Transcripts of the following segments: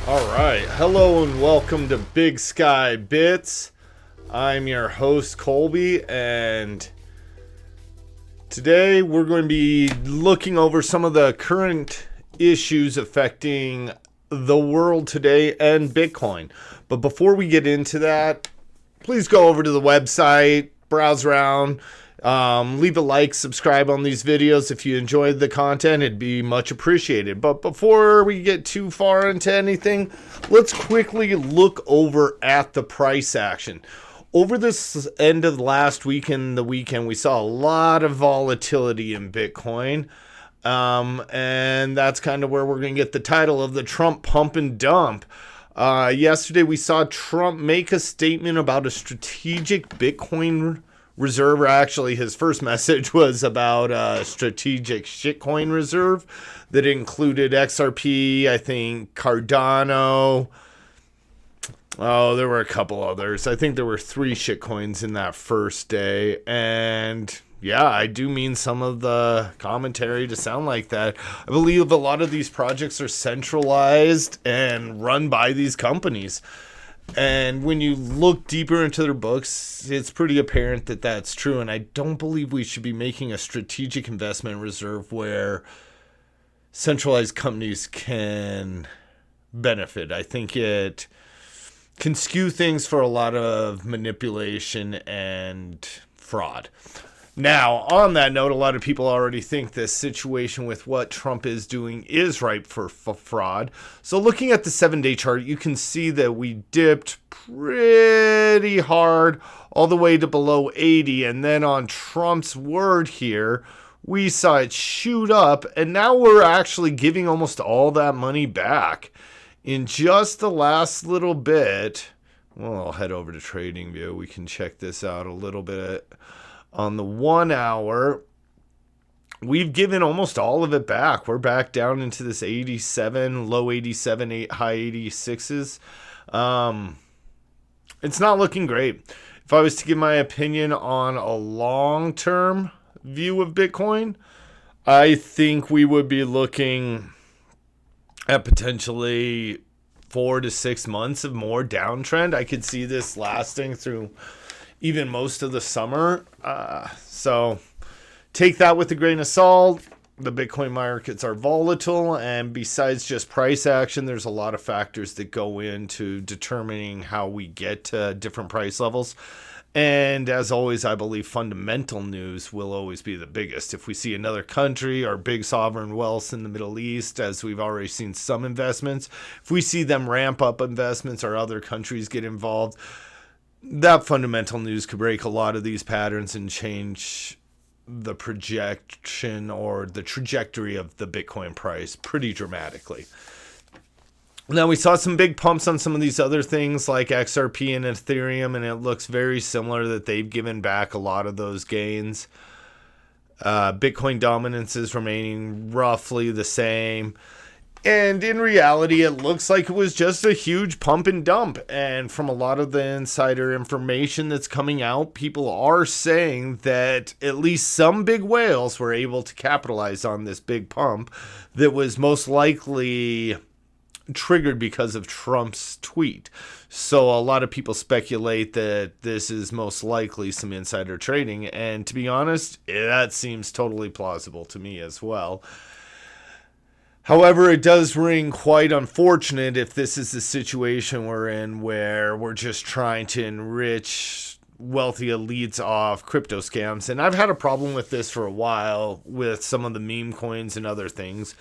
Alright, hello and welcome to Bigskybits. I'm your host Colby, and today we're going to be looking over some of the current issues affecting the world today and Bitcoin. But before we get into that, please go over to the website, browse around, leave a like, subscribe on these videos. If you enjoyed the content, it'd be much appreciated. But before we get too far into anything, let's quickly look over at the price action. Over this end of last week and the weekend, we saw a lot of volatility in Bitcoin. And that's kind of where we're going to get the title of the Trump pump and dump. Yesterday, we saw Trump make a statement about a strategic Bitcoin reserve, or actually his first message was about a strategic shitcoin reserve that included XRP, I think Cardano. Oh, there were a couple others. I think there were 3 shitcoins in that first day. And yeah, I do mean some of the commentary to sound like that. I believe a lot of these projects are centralized and run by these companies. And when you look deeper into their books, it's pretty apparent that that's true. And I don't believe we should be making a strategic investment reserve where centralized companies can benefit. I think it can skew things for a lot of manipulation and fraud. Now, on that note, a lot of people already think this situation with what Trump is doing is ripe for fraud. So looking at the 7-day chart, you can see that we dipped pretty hard all the way to below 80. And then on Trump's word here, we saw it shoot up. And now we're actually giving almost all that money back in just the last little bit. Well, I'll head over to TradingView. We can check this out a little bit. On the 1 hour, we've given almost all of it back. We're back down into this 87, low 87, high 86s. It's not looking great. If I was to give my opinion on a long-term view of Bitcoin, I think we would be looking at potentially 4 to 6 months of more downtrend. I could see this lasting through even most of the summer. So take that with a grain of salt. The Bitcoin markets are volatile, and besides just price action, there's a lot of factors that go into determining how we get to different price levels. And as always, I believe fundamental news will always be the biggest. If we see another country or big sovereign wealth in the Middle East, as we've already seen some investments, if we see them ramp up investments or other countries get involved, that fundamental news could break a lot of these patterns and change the projection or the trajectory of the Bitcoin price pretty dramatically. Now, we saw some big pumps on some of these other things like XRP and Ethereum, and it looks very similar that they've given back a lot of those gains. Bitcoin dominance is remaining roughly the same. And in reality, it looks like it was just a huge pump and dump. And from a lot of the insider information that's coming out, people are saying that at least some big whales were able to capitalize on this big pump that was most likely triggered because of Trump's tweet. So a lot of people speculate that this is most likely some insider trading. And to be honest, that seems totally plausible to me as well. However, it does ring quite unfortunate if this is the situation we're in, where we're just trying to enrich wealthy elites off crypto scams. And I've had a problem with this for a while with some of the meme coins and other things.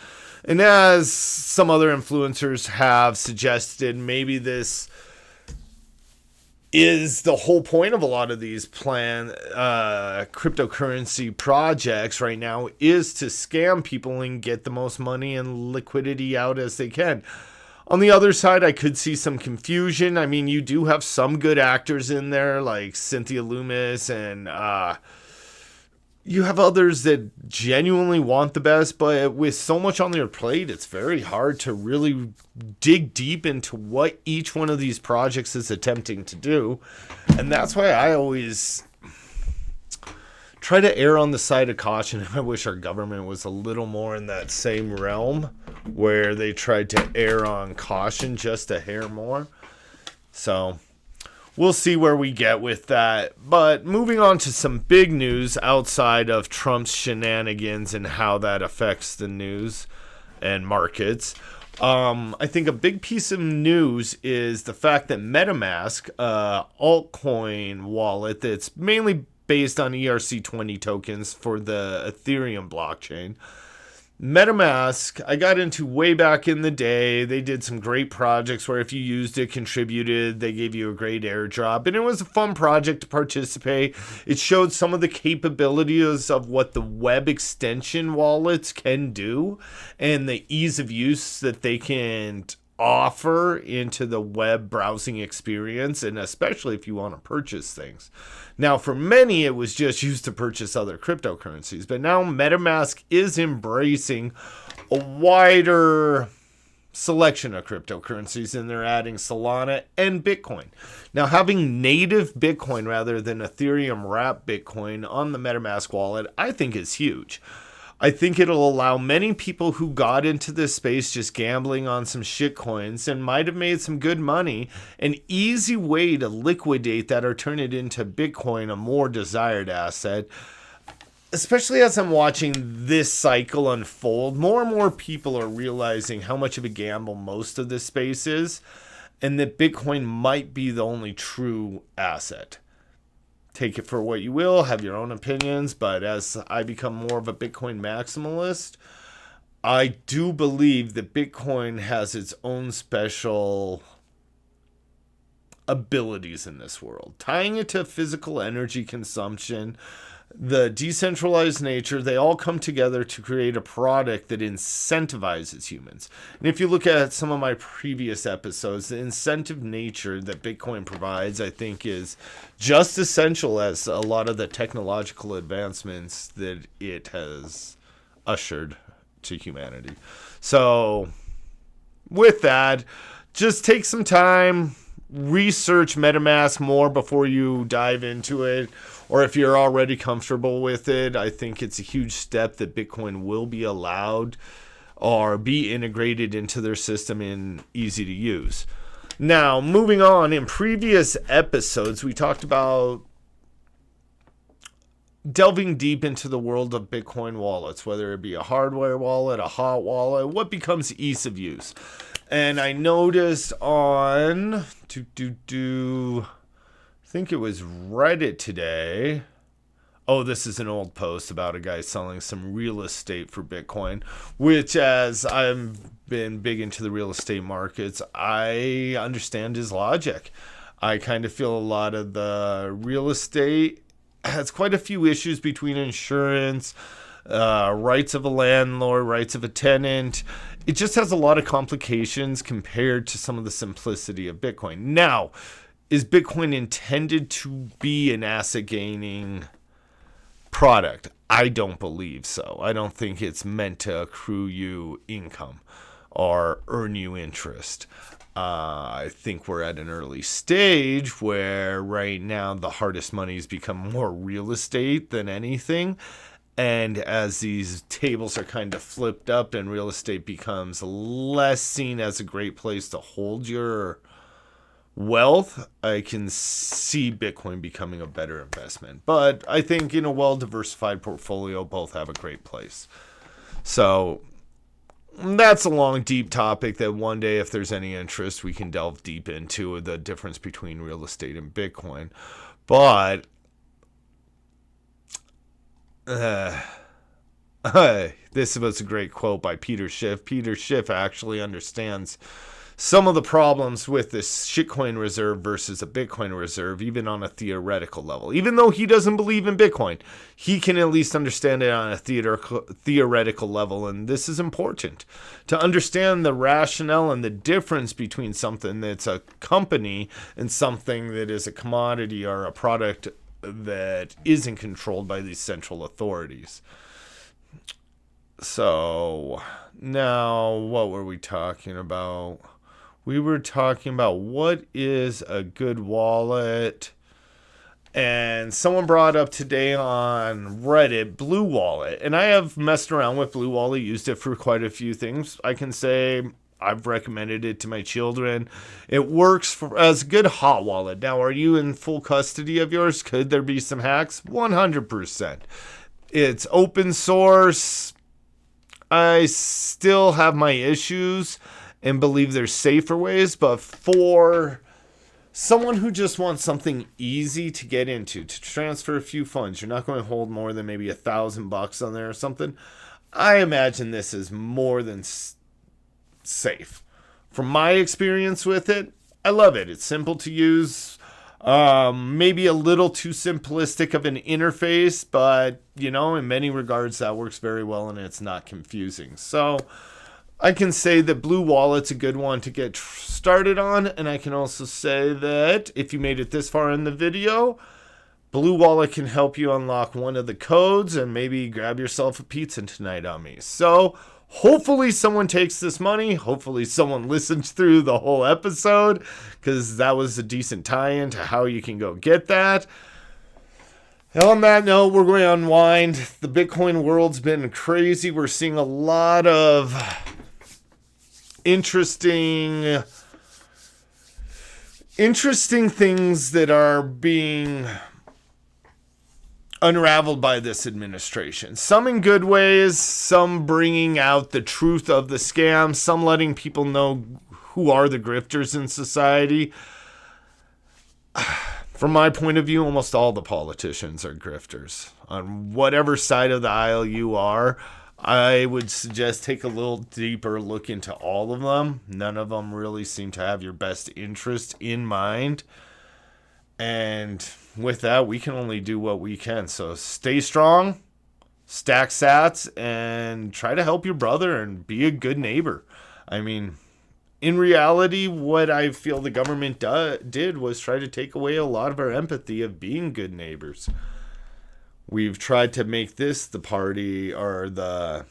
And as some other influencers have suggested, maybe this is the whole point of a lot of these cryptocurrency projects right now, is to scam people and get the most money and liquidity out as they can. On the other side, I could see some confusion. I mean, you do have some good actors in there like Cynthia Loomis, and you have others that genuinely want the best, but with so much on their plate, it's very hard to really dig deep into what each one of these projects is attempting to do. And that's why I always try to err on the side of caution. I wish our government was a little more in that same realm where they tried to err on caution just a hair more. So we'll see where we get with that. But moving on to some big news outside of Trump's shenanigans and how that affects the news and markets. I think a big piece of news is the fact that MetaMask, altcoin wallet that's mainly based on ERC20 tokens for the Ethereum blockchain. MetaMask, I got into way back in the day. They did some great projects where if you used it, contributed, they gave you a great airdrop. And it was a fun project to participate. It showed some of the capabilities of what the web extension wallets can do and the ease of use that they can offer into the web browsing experience, and especially if you want to purchase things. Now, for many, it was just used to purchase other cryptocurrencies, but now MetaMask is embracing a wider selection of cryptocurrencies, and they're adding Solana and Bitcoin. Now, having native Bitcoin rather than Ethereum wrapped Bitcoin on the MetaMask wallet, I think is huge. I think it'll allow many people who got into this space just gambling on some shit coins and might have made some good money an easy way to liquidate that or turn it into Bitcoin, a more desired asset. Especially as I'm watching this cycle unfold, more and more people are realizing how much of a gamble most of this space is, and that Bitcoin might be the only true asset. Take it for what you will, have your own opinions, but as I become more of a Bitcoin maximalist, I do believe that Bitcoin has its own special abilities in this world. Tying it to physical energy consumption, the decentralized nature, they all come together to create a product that incentivizes humans. And if you look at some of my previous episodes, the incentive nature that Bitcoin provides, I think, is just essential as a lot of the technological advancements that it has ushered to humanity. So, with that, just take some time, research MetaMask more before you dive into it. Or if you're already comfortable with it, I think it's a huge step that Bitcoin will be allowed or be integrated into their system and easy to use. Now, moving on, in previous episodes, we talked about delving deep into the world of Bitcoin wallets, whether it be a hardware wallet, a hot wallet, what becomes ease of use. And I noticed on I think it was Reddit today. Oh, this is an old post about a guy selling some real estate for Bitcoin, which, as I've been big into the real estate markets, I understand his logic. I kind of feel a lot of the real estate has quite a few issues between insurance, rights of a landlord, rights of a tenant. It just has a lot of complications compared to some of the simplicity of Bitcoin. Now, is Bitcoin intended to be an asset gaining product? I don't believe so. I don't think it's meant to accrue you income or earn you interest. I think we're at an early stage where right now the hardest money has become more real estate than anything. And as these tables are kind of flipped up and real estate becomes less seen as a great place to hold your wealth, I can see Bitcoin becoming a better investment. But I think in a well-diversified portfolio, both have a great place. So that's a long, deep topic that one day, if there's any interest, we can delve deep into the difference between real estate and Bitcoin. But this was a great quote by Peter Schiff. Peter Schiff actually understands some of the problems with this shitcoin reserve versus a Bitcoin reserve, even on a theoretical level. Even though he doesn't believe in Bitcoin, he can at least understand it on a theoretical level. And this is important to understand the rationale and the difference between something that's a company and something that is a commodity or a product that isn't controlled by these central authorities. So now, what were we talking about? We were talking about what is a good wallet. And someone brought up today on Reddit Blue Wallet. And I have messed around with Blue Wallet, used it for quite a few things. I can say I've recommended it to my children. It works as a good hot wallet. Now, are you in full custody of yours? Could there be some hacks? 100%. It's open source. I still have my issues and believe there's safer ways, but for someone who just wants something easy to get into, to transfer a few funds, you're not going to hold more than maybe $1,000 on there or something. I imagine this is more than safe. From my experience with it, I love it. It's simple to use. Maybe a little too simplistic of an interface, but in many regards that works very well and it's not confusing. So I can say that Blue Wallet's a good one to get started on, and I can also say that if you made it this far in the video, Blue Wallet can help you unlock one of the codes and maybe grab yourself a pizza tonight on me. So hopefully someone takes this money. Hopefully someone listens through the whole episode, because that was a decent tie-in to how you can go get that. And on that note, we're going to unwind. The Bitcoin world's been crazy. We're seeing a lot of interesting things that are being unraveled by this administration. Some in good ways, some bringing out the truth of the scam, some letting people know who are the grifters in society. From my point of view, almost all the politicians are grifters. On whatever side of the aisle you are, I would suggest take a little deeper look into all of them. None of them really seem to have your best interest in mind. And with that, we can only do what we can. So stay strong, stack sats, and try to help your brother and be a good neighbor. I mean, in reality, what I feel the government did was try to take away a lot of our empathy of being good neighbors. We've tried to make this the party or the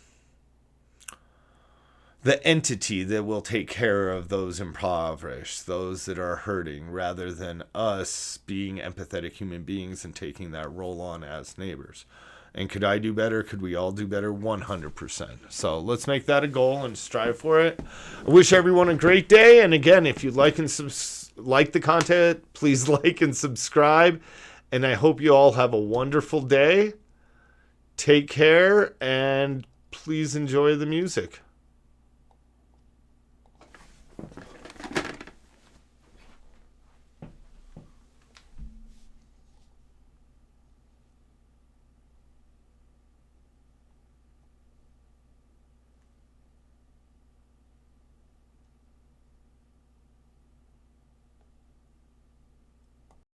entity that will take care of those impoverished, those that are hurting, rather than us being empathetic human beings and taking that role on as neighbors. And could I do better? Could we all do better? 100%. So let's make that a goal and strive for it. I wish everyone a great day. And again, if you like the content, please like and subscribe. And I hope you all have a wonderful day. Take care and please enjoy the music.